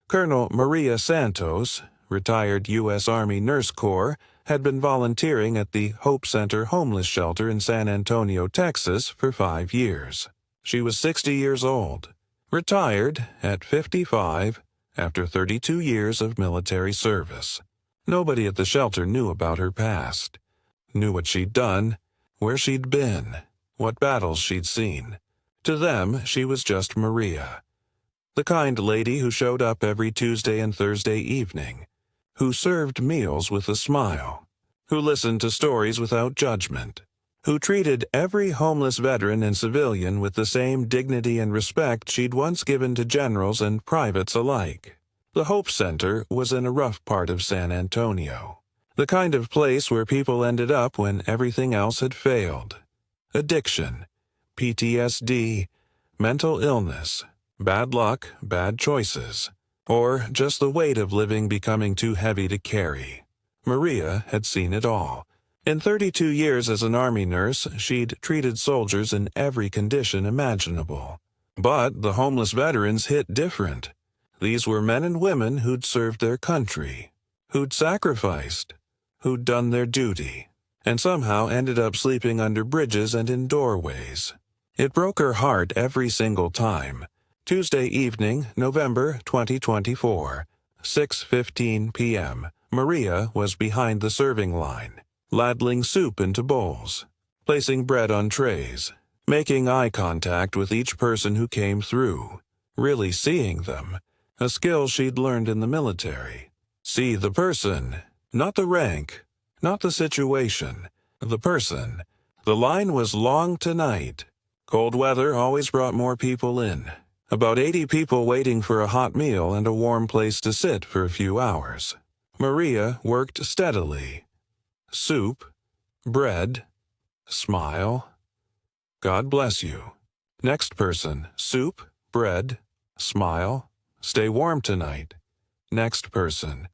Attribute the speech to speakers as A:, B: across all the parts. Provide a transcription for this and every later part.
A: Colonel Maria Santos, retired U.S. Army Nurse Corps, had been volunteering at the Hope Center homeless shelter in San Antonio, Texas, for 5 years. She was 60 years old, retired at 55 after 32 years of military service. Nobody at the shelter knew about her past, knew what she'd done, where she'd been, what battles she'd seen. To them, she was just Maria, the kind lady who showed up every Tuesday and Thursday evening, who served meals with a smile, who listened to stories without judgment, who treated every homeless veteran and civilian with the same dignity and respect she'd once given to generals and privates alike. The Hope Center was in a rough part of San Antonio, the kind of place where people ended up when everything else had failed. Addiction, PTSD, mental illness, bad luck, bad choices, or just the weight of living becoming too heavy to carry. Maria had seen it all. In 32 years as an Army nurse, she'd treated soldiers in every condition imaginable. But the homeless veterans hit different. These were men and women who'd served their country, who'd sacrificed, who'd done their duty, and somehow ended up sleeping under bridges and in doorways. It broke her heart every single time. Tuesday evening, November 2024, 6:15 p.m., Maria was behind the serving line, ladling soup into bowls, placing bread on trays, making eye contact with each person who came through, really seeing them, a skill she'd learned in the military. See the person, not the rank, not the situation, the person. The line was long tonight. Cold weather always brought more people in. About 80 people waiting for a hot meal and a warm place to sit for a few hours. Maria worked steadily. Soup, bread, smile. God bless you. Next person, soup, bread, smile. Stay warm tonight. Next person.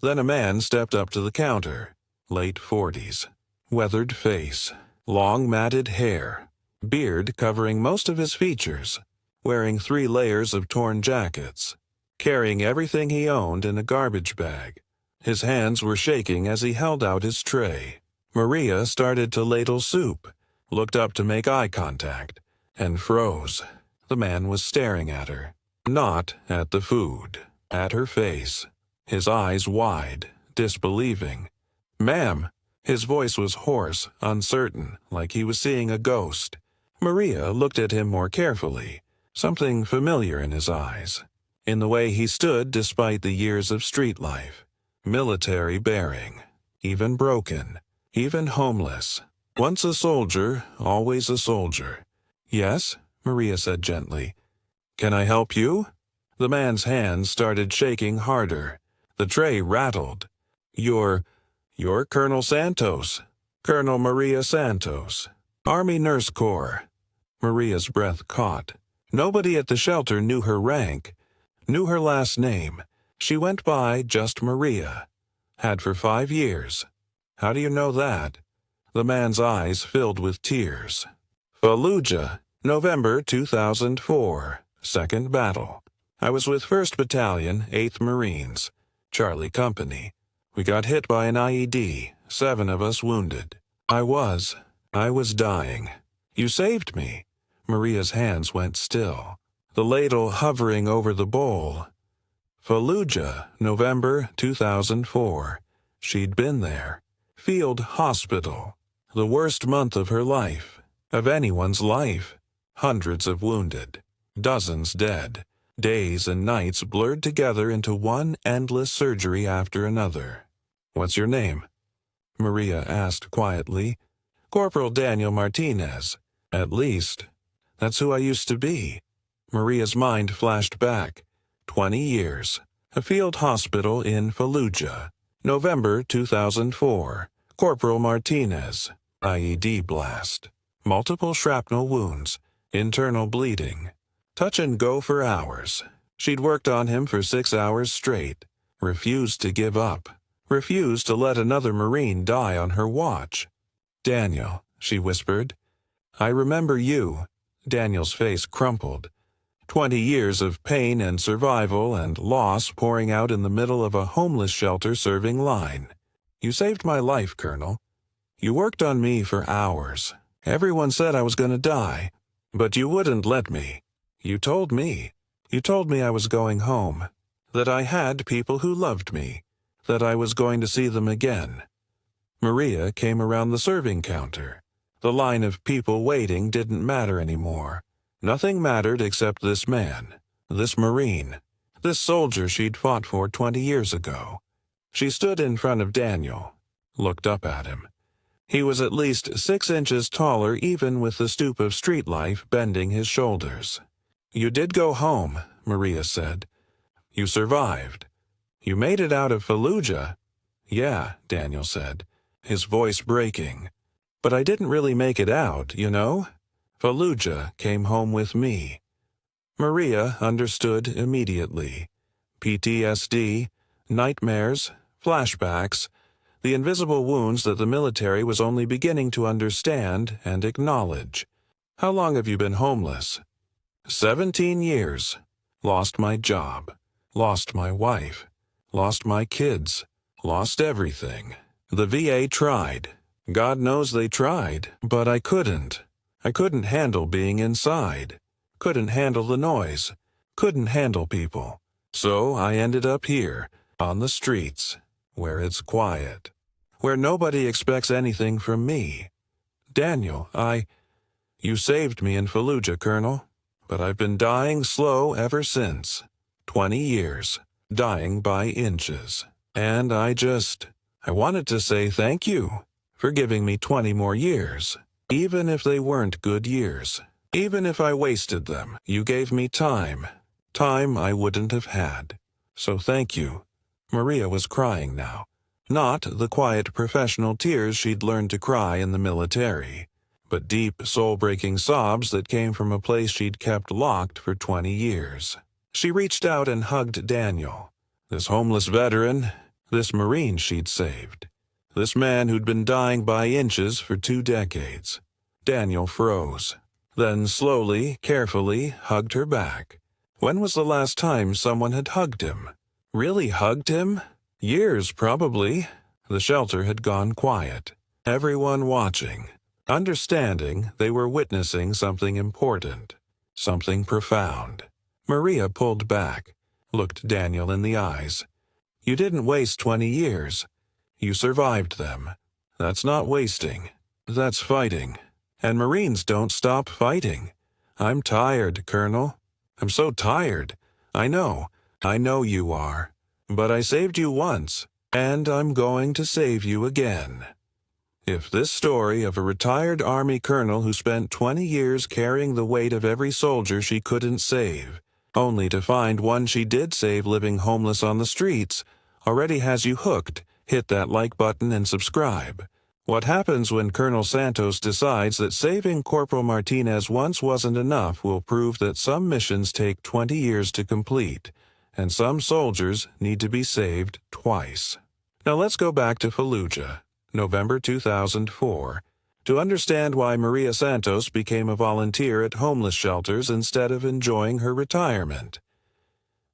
A: Then a man stepped up to the counter, late 40s, weathered face, long matted hair, beard covering most of his features, wearing 3 layers of torn jackets, carrying everything he owned in a garbage bag. His hands were shaking as he held out his tray. Maria started to ladle soup, looked up to make eye contact, and froze. The man was staring at her, not at the food, at her face, his eyes wide, disbelieving. "Ma'am." His voice was hoarse, uncertain, like he was seeing a ghost. Maria looked at him more carefully, something familiar in his eyes, in the way he stood despite the years of street life. Military bearing, even broken, even homeless. Once a soldier, always a soldier. "Yes," Maria said gently. "Can I help you?" The man's hands started shaking harder. The tray rattled. You're Colonel Santos. Colonel Maria Santos. Army Nurse Corps." Maria's breath caught. Nobody at the shelter knew her rank, knew her last name. She went by just Maria. Had for 5 years. "How do you know that?" The man's eyes filled with tears. "Fallujah, November 2004, 2nd Battle. I was with 1st Battalion, 8th Marines, Charlie Company. We got hit by an IED, 7 of us wounded. I was dying. You saved me." Maria's hands went still, the ladle hovering over the bowl. Fallujah, November 2004. She'd been there. Field hospital. The worst month of her life, of anyone's life. Hundreds of wounded, dozens dead. Days and nights blurred together into one endless surgery after another. "What's your name?" Maria asked quietly. "Corporal Daniel Martinez. At least, that's who I used to be." Maria's mind flashed back. 20 years. A field hospital in Fallujah. November 2004. Corporal Martinez. IED blast. Multiple shrapnel wounds. Internal bleeding. Touch and go for hours. She'd worked on him for 6 hours straight. Refused to give up. Refused to let another Marine die on her watch. "Daniel," she whispered. "I remember you." Daniel's face crumpled. 20 years of pain and survival and loss pouring out in the middle of a homeless shelter serving line. You saved my life, Colonel. You worked on me for hours. Everyone said I was going to die, but you wouldn't let me. You told me. You told me I was going home, that I had people who loved me, that I was going to see them again. Maria came around the serving counter. The line of people waiting didn't matter anymore. Nothing mattered except this man, this Marine, this soldier she'd fought for 20 years ago. She stood in front of Daniel, looked up at him. He was at least 6 inches taller even with the stoop of street life bending his shoulders. You did go home, Maria said. You survived. You made it out of Fallujah. Yeah, Daniel said, his voice breaking. But I didn't really make it out, you know? Fallujah came home with me. Maria understood immediately. PTSD, nightmares, flashbacks, the invisible wounds that the military was only beginning to understand and acknowledge. How long have you been homeless? 17 years. Lost my job. Lost my wife. Lost my kids. Lost everything. The VA tried. God knows they tried, but I couldn't. I couldn't handle being inside. Couldn't handle the noise. Couldn't handle people. So I ended up here, on the streets, where it's quiet, where nobody expects anything from me. Daniel, You saved me in Fallujah, Colonel, but I've been dying slow ever since. 20 years, dying by inches. And I wanted to say thank you for giving me 20 more years, even if they weren't good years. Even if I wasted them, you gave me time I wouldn't have had. So thank you. Maria was crying now. Not the quiet professional tears she'd learned to cry in the military, but deep, soul-breaking sobs that came from a place she'd kept locked for 20 years. She reached out and hugged Daniel, this homeless veteran, this Marine she'd saved, this man who'd been dying by inches for 2 decades. Daniel froze, then slowly, carefully hugged her back. When was the last time someone had hugged him? Really hugged him? Years, probably. The shelter had gone quiet. Everyone watching, understanding they were witnessing something important, something profound. Maria pulled back, looked Daniel in the eyes. You didn't waste 20 years. You survived them. That's not wasting. That's fighting. And Marines don't stop fighting. I'm tired, Colonel. I'm so tired. I know you are. But I saved you once, and I'm going to save you again. If this story of a retired Army colonel who spent 20 years carrying the weight of every soldier she couldn't save, only to find one she did save living homeless on the streets, already has you hooked, hit that like button and subscribe. What happens when Colonel Santos decides that saving Corporal Martinez once wasn't enough will prove that some missions take 20 years to complete, and some soldiers need to be saved twice. Now let's go back to Fallujah, November 2004, to understand why Maria Santos became a volunteer at homeless shelters instead of enjoying her retirement.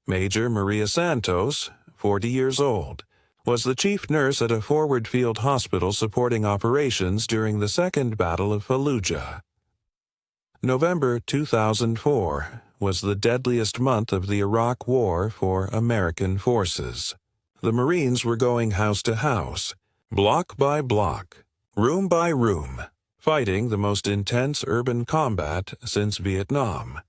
A: Major Maria Santos, 40 years old, was the chief nurse at a forward field hospital supporting operations during the Second Battle of Fallujah. November 2004 was the deadliest month of the Iraq War for American forces. The Marines were going house to house, block by block, room by room, fighting the most intense urban combat since Vietnam.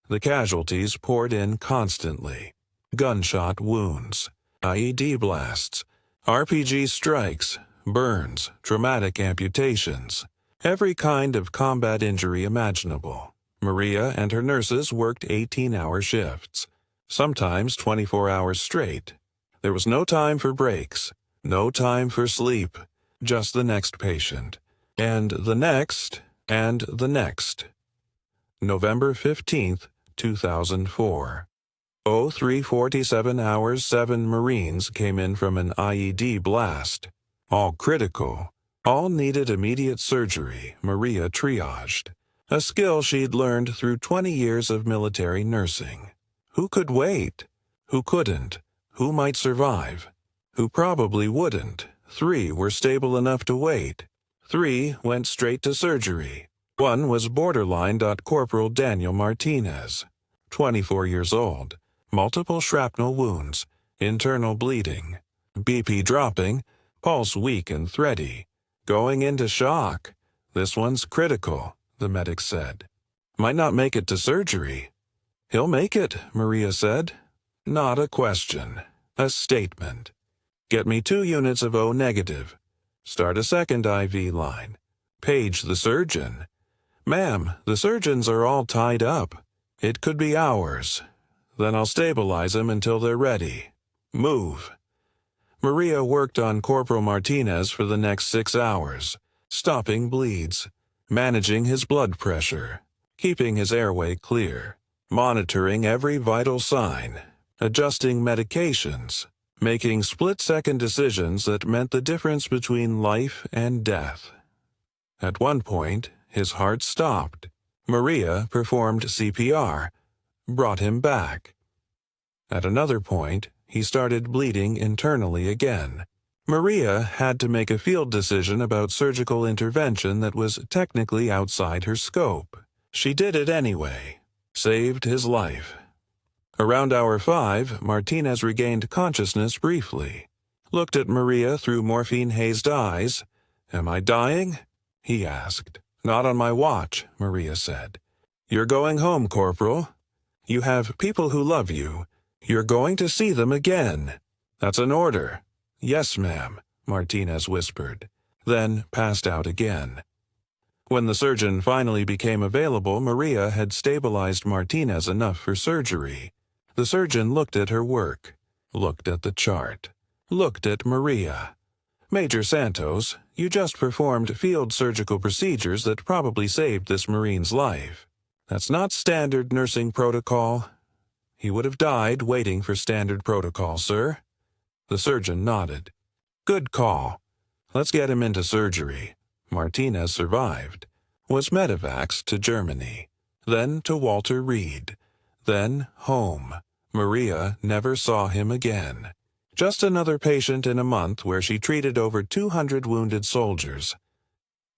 A: The casualties poured in constantly. Gunshot wounds, IED blasts, RPG strikes, burns, traumatic amputations, every kind of combat injury imaginable. Maria and her nurses worked 18-hour shifts, sometimes 24 hours straight. There was no time for breaks, no time for sleep, just the next patient, and the next, and the next. November 15th, 2004. 03:47 hours 7 Marines came in from an IED blast. All critical, all needed immediate surgery, Maria triaged. a skill she'd learned through 20 years of military nursing. Who could wait? Who couldn't? Who might survive? Who probably wouldn't? 3 were stable enough to wait. 3 went straight to surgery. 1 was borderline. Corporal Daniel Martinez, 24 years old, multiple shrapnel wounds, internal bleeding, BP dropping, pulse weak and thready, going into shock. This one's critical, the medic said. Might not make it to surgery. He'll make it, Maria said. Not a question, a statement. Get me 2 units of O negative. Start a second IV line. Page the surgeon. Ma'am, the surgeons are all tied up. It could be hours. Then I'll stabilize them until they're ready. Move. Maria worked on Corporal Martinez for the next 6 hours, stopping bleeds, managing his blood pressure, keeping his airway clear, monitoring every vital sign, adjusting medications, making split-second decisions that meant the difference between life and death. At one point, his heart stopped. Maria performed CPR, brought him back. At another point, he started bleeding internally again. Maria had to make a field decision about surgical intervention that was technically outside her scope. She did it anyway. Saved his life. Around hour 5, Martinez regained consciousness briefly. Looked at Maria through morphine-hazed eyes. "Am I dying?" he asked. "Not on my watch," Maria said. "You're going home, Corporal. You have people who love you. You're going to see them again. That's an order." "Yes, ma'am," Martinez whispered, then passed out again. When the surgeon finally became available, Maria had stabilized Martinez enough for surgery. The surgeon looked at her work, looked at the chart, looked at Maria. "Major Santos, you just performed field surgical procedures that probably saved this Marine's life. That's not standard nursing protocol." "He would have died waiting for standard protocol, sir." The surgeon nodded. "Good call. Let's get him into surgery." Martinez survived, was medevaxed to Germany, then to Walter Reed, then home. Maria never saw him again. Just another patient in a month where she treated over 200 wounded soldiers.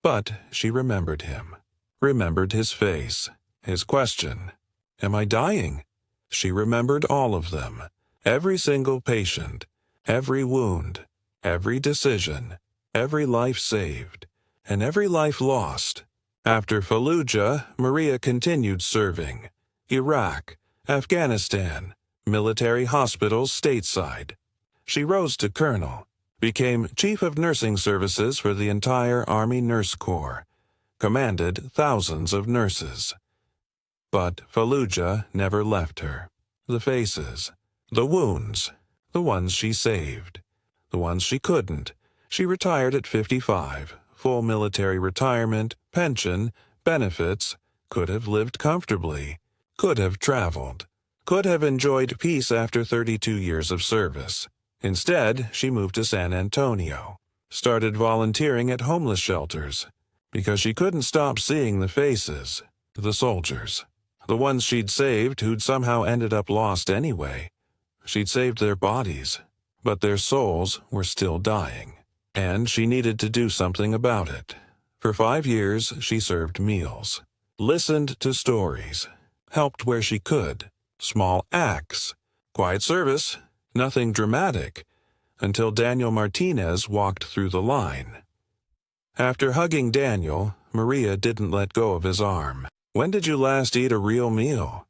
A: But she remembered him, remembered his face, his question, "Am I dying?" She remembered all of them, every single patient, every wound, every decision, every life saved, and every life lost. After Fallujah, Maria continued serving. Iraq, Afghanistan, military hospitals stateside. She rose to colonel, became Chief of Nursing Services for the entire Army Nurse Corps, commanded thousands of nurses. But Fallujah never left her. The faces, the wounds, the ones she saved, the ones she couldn't. She retired at 55, full military retirement, pension, benefits, could have lived comfortably, could have traveled, could have enjoyed peace after 32 years of service. Instead, she moved to San Antonio, started volunteering at homeless shelters, because she couldn't stop seeing the faces, the soldiers, the ones she'd saved who'd somehow ended up lost anyway. She'd saved their bodies, but their souls were still dying, and she needed to do something about it. For 5 years, she served meals, listened to stories, helped where she could, small acts, quiet service, nothing dramatic, until Daniel Martinez walked through the line. After hugging Daniel, Maria didn't let go of his arm. "When did you last eat a real meal?"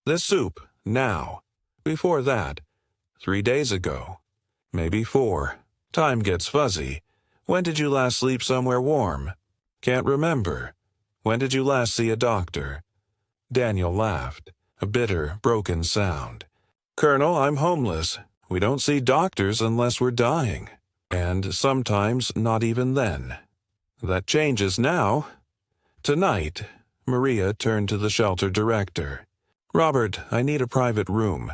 A: "This soup, now. Before that, 3 days ago. Maybe 4. Time gets fuzzy. When did you last sleep somewhere warm?" "Can't remember." "When did you last see a doctor?" Daniel laughed, a bitter, broken sound. "Colonel, I'm homeless. We don't see doctors unless we're dying. And sometimes not even then. That changes now." Tonight, Maria turned to the shelter director. "Robert, I need a private room.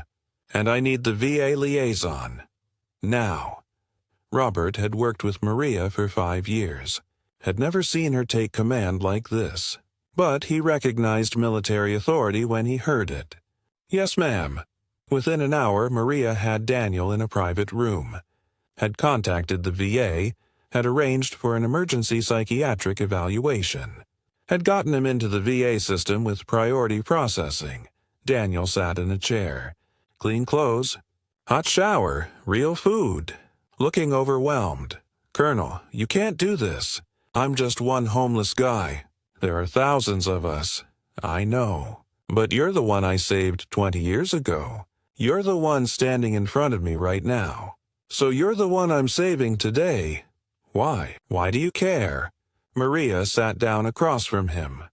A: And I need the VA liaison. Now." Robert had worked with Maria for 5 years, had never seen her take command like this. but he recognized military authority when he heard it. "Yes, ma'am." Within an hour, Maria had Daniel in a private room, had contacted the VA, had arranged for an emergency psychiatric evaluation, had gotten him into the VA system with priority processing. Daniel sat in a chair. Clean clothes, hot shower, real food. Looking overwhelmed. "Colonel, you can't do this. I'm just one homeless guy. There are thousands of us. I know. But you're the one I saved 20 years ago. You're the one standing in front of me right now. So you're the one I'm saving today. Why? Why do you care?" Maria sat down across from him.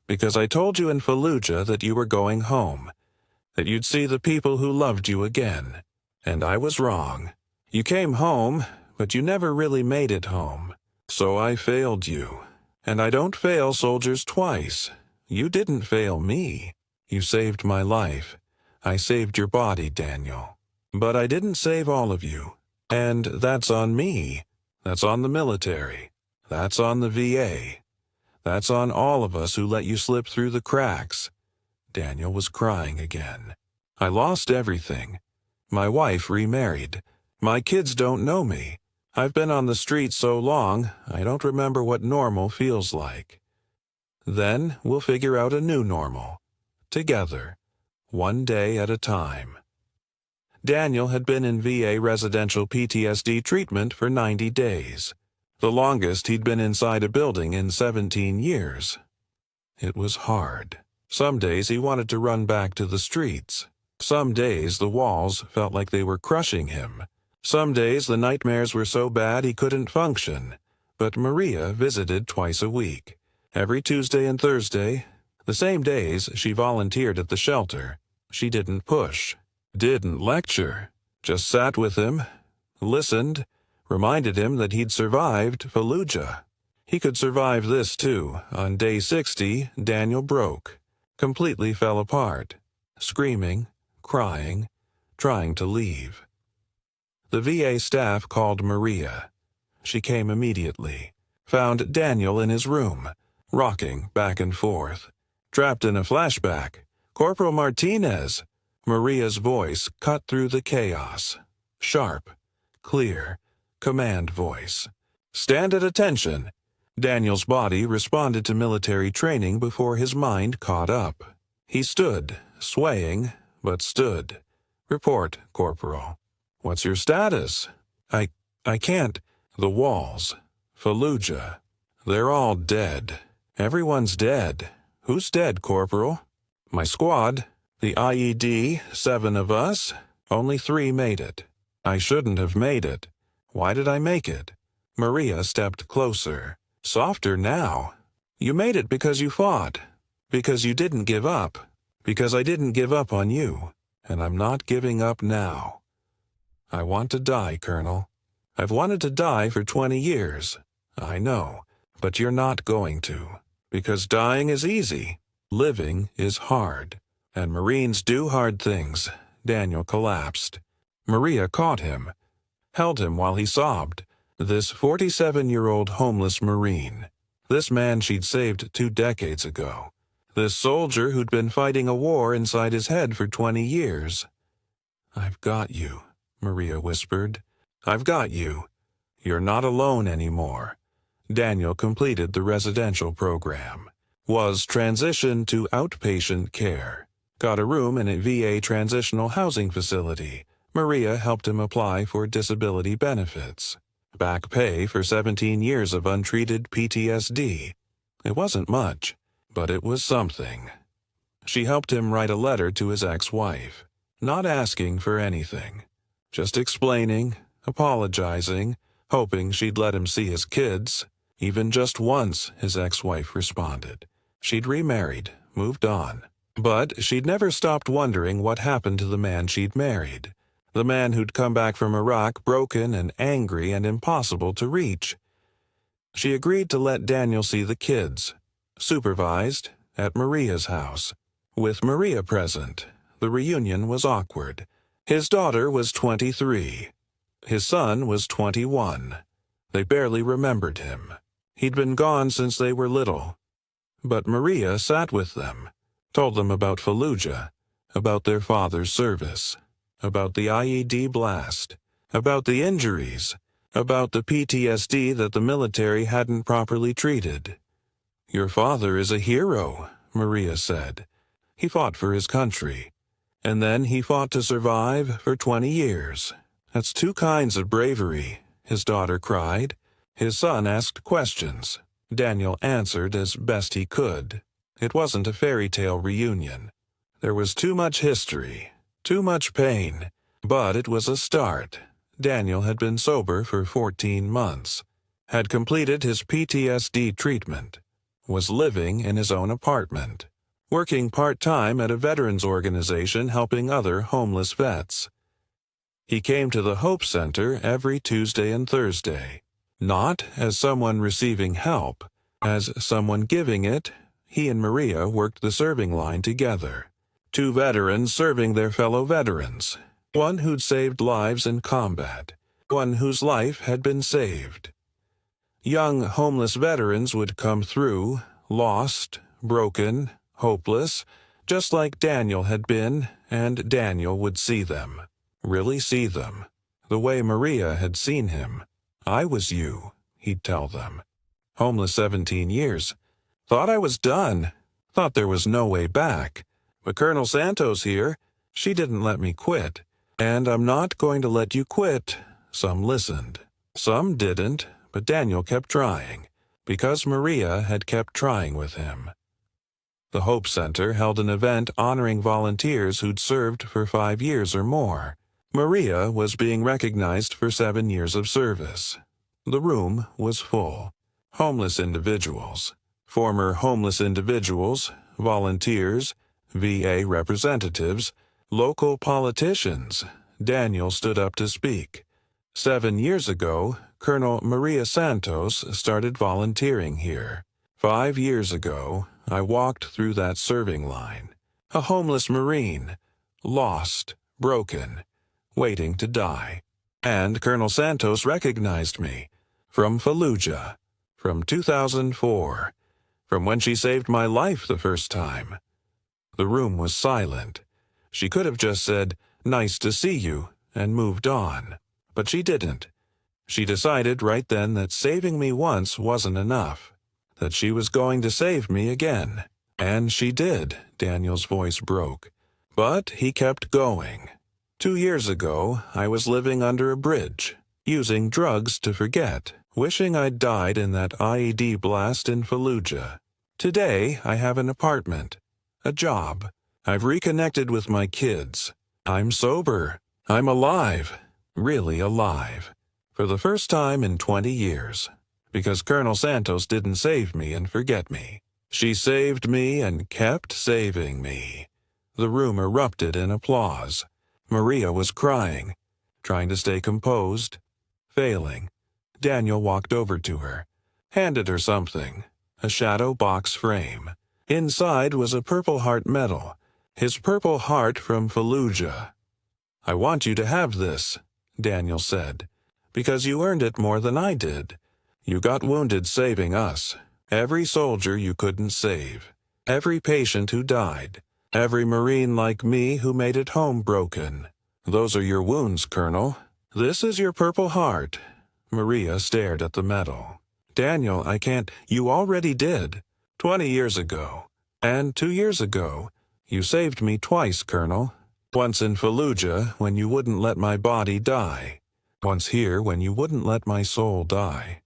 A: "Because I told you in Fallujah that you were going home, that you'd see the people who loved you again. And I was wrong. You came home, but you never really made it home. So I failed you. And I don't fail soldiers twice. You didn't fail me. You saved my life. I saved your body, Daniel. But I didn't save all of you. And that's on me. That's on the military. That's on the VA. That's on all of us who let you slip through the cracks." Daniel was crying again. "I lost everything. My wife remarried. My kids don't know me. I've been on the street so long, I don't remember what normal feels like. Then we'll figure out a new normal. Together. One day at a time." Daniel had been in VA residential PTSD treatment for 90 days. The longest he'd been inside a building in 17 years. It was hard. Some days he wanted to run back to the streets. Some days the walls felt like they were crushing him. Some days the nightmares were so bad he couldn't function. But Maria visited twice a week. Every Tuesday and Thursday, the same days she volunteered at the shelter. She didn't push, didn't lecture, just sat with him, listened, reminded him that he'd survived Fallujah. He could survive this too. On day 60, Daniel broke, completely fell apart, screaming, crying, trying to leave. The VA staff called Maria. She came immediately, found Daniel in his room, rocking back and forth, trapped in a flashback. "Corporal Martinez!" Maria's voice cut through the chaos. Sharp, clear, command voice. "Stand at attention." Daniel's body responded to military training before his mind caught up. He stood, swaying, but stood. "Report, Corporal." "What's your status?" I can't." "The walls. Fallujah. They're all dead. Everyone's dead." "Who's dead, Corporal?" "My squad. The IED, 7 of us. Only 3 made it. I shouldn't have made it. Why did I make it?" Maria stepped closer. "Softer now. You made it because you fought. Because you didn't give up. Because I didn't give up on you. And I'm not giving up now. I want to die, Colonel. I've wanted to die for 20 years. I know. But you're not going to. Because dying is easy. Living is hard. And Marines do hard things." Daniel collapsed. Maria caught him, held him while he sobbed. This 47-year-old homeless Marine. This man she'd saved 2 decades ago. This soldier who'd been fighting a war inside his head for 20 years. "I've got you," Maria whispered. "I've got you. You're not alone anymore." Daniel completed the residential program. Was transitioned to outpatient care. Got a room in a VA transitional housing facility. Maria helped him apply for disability benefits. Back pay for 17 years of untreated PTSD. It wasn't much, but it was something. She helped him write a letter to his ex-wife, not asking for anything, just explaining, apologizing, hoping she'd let him see his kids. Even just once, his ex-wife responded. She'd remarried, moved on. But she'd never stopped wondering what happened to the man she'd married. The man who'd come back from Iraq broken and angry and impossible to reach. She agreed to let Daniel see the kids, supervised, at Maria's house. With Maria present, the reunion was awkward. His daughter was 23. His son was 21. They barely remembered him. He'd been gone since they were little. But Maria sat with them, told them about Fallujah, about their father's service, about the IED blast, about the injuries, about the PTSD that the military hadn't properly treated. "Your father is a hero," Maria said. "He fought for his country. And then he fought to survive for 20 years. That's two kinds of bravery," his daughter cried. His son asked questions. Daniel answered as best he could. It wasn't a fairy tale reunion. There was too much history, too much pain, but it was a start. Daniel had been sober for 14 months, had completed his PTSD treatment, was living in his own apartment, working part-time at a veterans organization helping other homeless vets. He came to the Hope Center every Tuesday and Thursday, not as someone receiving help, as someone giving it. He and Maria worked the serving line together. Two veterans serving their fellow veterans, one who'd saved lives in combat, one whose life had been saved. Young homeless veterans would come through, lost, broken, hopeless, just like Daniel had been, and Daniel would see them, really see them, the way Maria had seen him. "I was you," he'd tell them. "Homeless 17 years. Thought I was done. Thought there was no way back. But Colonel Santos here, she didn't let me quit. And I'm not going to let you quit." Some listened. Some didn't, but Daniel kept trying, because Maria had kept trying with him. The Hope Center held an event honoring volunteers who'd served for 5 years or more. Maria was being recognized for 7 years of service. The room was full. Homeless individuals, former homeless individuals, volunteers, VA representatives, local politicians. Daniel stood up to speak. 7 years ago, Colonel Maria Santos started volunteering here. 5 years ago, I walked through that serving line. A homeless Marine, lost, broken, waiting to die. And Colonel Santos recognized me. From Fallujah. From 2004. From when she saved my life the first time. The room was silent. She could have just said, "Nice to see you," and moved on. But she didn't. She decided right then that saving me once wasn't enough, that she was going to save me again. And she did, Daniel's voice broke. But he kept going. 2 years ago, I was living under a bridge, using drugs to forget, wishing I'd died in that IED blast in Fallujah. Today, I have an apartment, a job. I've reconnected with my kids. I'm sober. I'm alive. Really alive. For the first time in 20 years. Because Colonel Santos didn't save me and forget me. She saved me and kept saving me. The room erupted in applause. Maria was crying, trying to stay composed, failing. Daniel walked over to her, handed her something, a shadow box frame. Inside was a Purple Heart medal, his Purple Heart from Fallujah. "I want you to have this," Daniel said, "because you earned it more than I did. You got wounded saving us, every soldier you couldn't save, every patient who died, every Marine like me who made it home broken. Those are your wounds, Colonel. This is your Purple Heart." Maria stared at the medal. "Daniel, I can't. You already did. 20 years ago. And 2 years ago. You saved me twice, Colonel. Once in Fallujah, when you wouldn't let my body die. Once here, when you wouldn't let my soul die.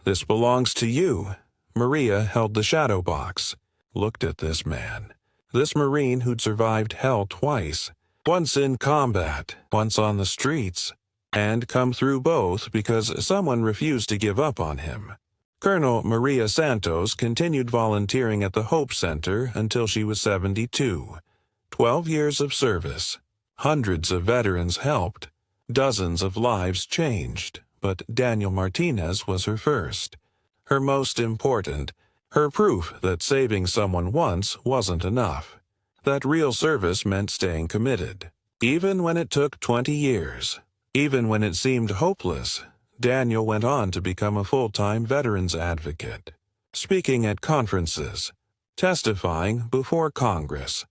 A: This belongs to you." Maria held the shadow box, looked at this man. This Marine who'd survived hell twice. Once in combat, once on the streets. And come through both because someone refused to give up on him. Colonel Maria Santos continued volunteering at the Hope Center until she was 72. 12 years of service. Hundreds of veterans helped. Dozens of lives changed, but Daniel Martinez was her first. Her most important, her proof that saving someone once wasn't enough. That real service meant staying committed. Even when it took 20 years. Even when it seemed hopeless, Daniel went on to become a full-time veterans advocate, speaking at conferences, testifying before Congress,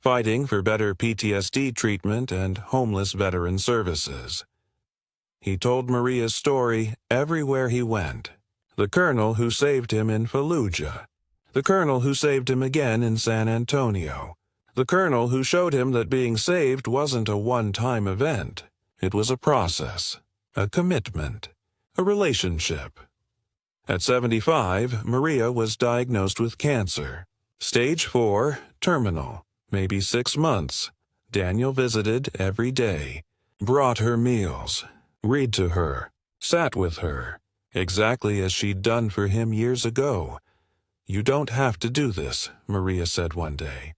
A: fighting for better PTSD treatment and homeless veteran services. He told Maria's story everywhere he went. The colonel who saved him in Fallujah, the colonel who saved him again in San Antonio, the colonel who showed him that being saved wasn't a one-time event. It was a process, a commitment, a relationship. At 75, Maria was diagnosed with cancer. Stage 4, terminal, maybe 6 months. Daniel visited every day, brought her meals, read to her, sat with her, exactly as she'd done for him years ago. "You don't have to do this," Maria said one day.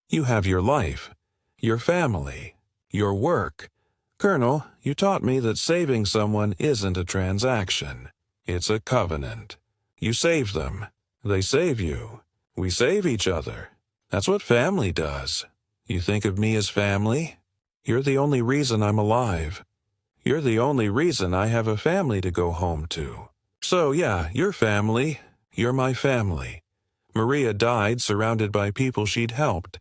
A: "You have your life, your family, your work. Colonel, you taught me that saving someone isn't a transaction. It's a covenant. You save them. They save you. We save each other. That's what family does. You think of me as family? You're the only reason I'm alive. You're the only reason I have a family to go home to. So yeah, you're family. You're my family." Maria died surrounded by people she'd helped.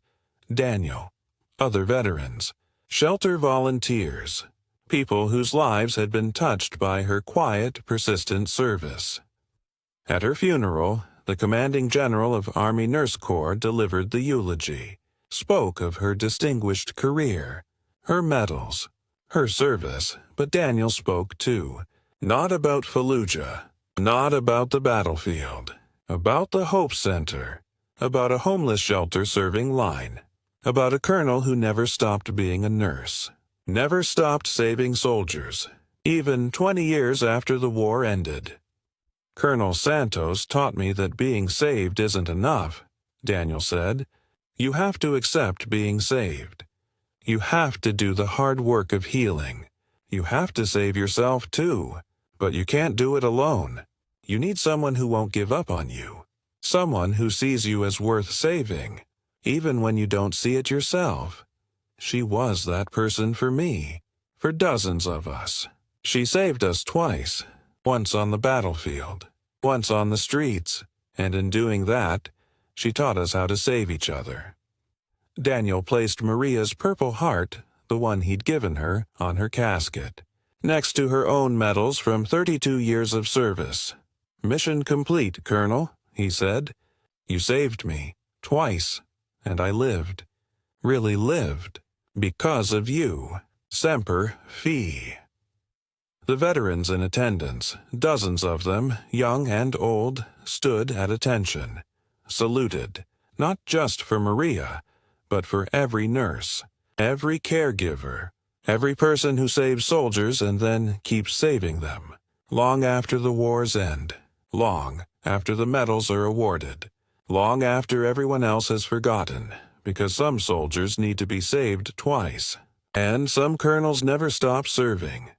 A: Daniel, other veterans, shelter volunteers, people whose lives had been touched by her quiet, persistent service. At her funeral, the commanding general of Army Nurse Corps delivered the eulogy, spoke of her distinguished career, her medals, her service, but Daniel spoke too. Not about Fallujah, not about the battlefield, about the Hope Center, about a homeless shelter serving line, about a colonel who never stopped being a nurse, never stopped saving soldiers, even 20 years after the war ended. "Colonel Santos taught me that being saved isn't enough," Daniel said. "You have to accept being saved. You have to do the hard work of healing. You have to save yourself too, but you can't do it alone. You need someone who won't give up on you, someone who sees you as worth saving, even when you don't see it yourself." She was that person for me, for dozens of us. She saved us twice, once on the battlefield, once on the streets, and in doing that, she taught us how to save each other. Daniel placed Maria's Purple Heart, the one he'd given her, on her casket, next to her own medals from 32 years of service. "Mission complete, Colonel," he said. "You saved me, twice, and I lived, really lived, because of you. Semper Fi." The veterans in attendance, dozens of them, young and old, stood at attention, saluted, not just for Maria, but for every nurse, every caregiver, every person who saves soldiers and then keeps saving them, long after the war's end, long after the medals are awarded, long after everyone else has forgotten, because some soldiers need to be saved twice, and some colonels never stop serving.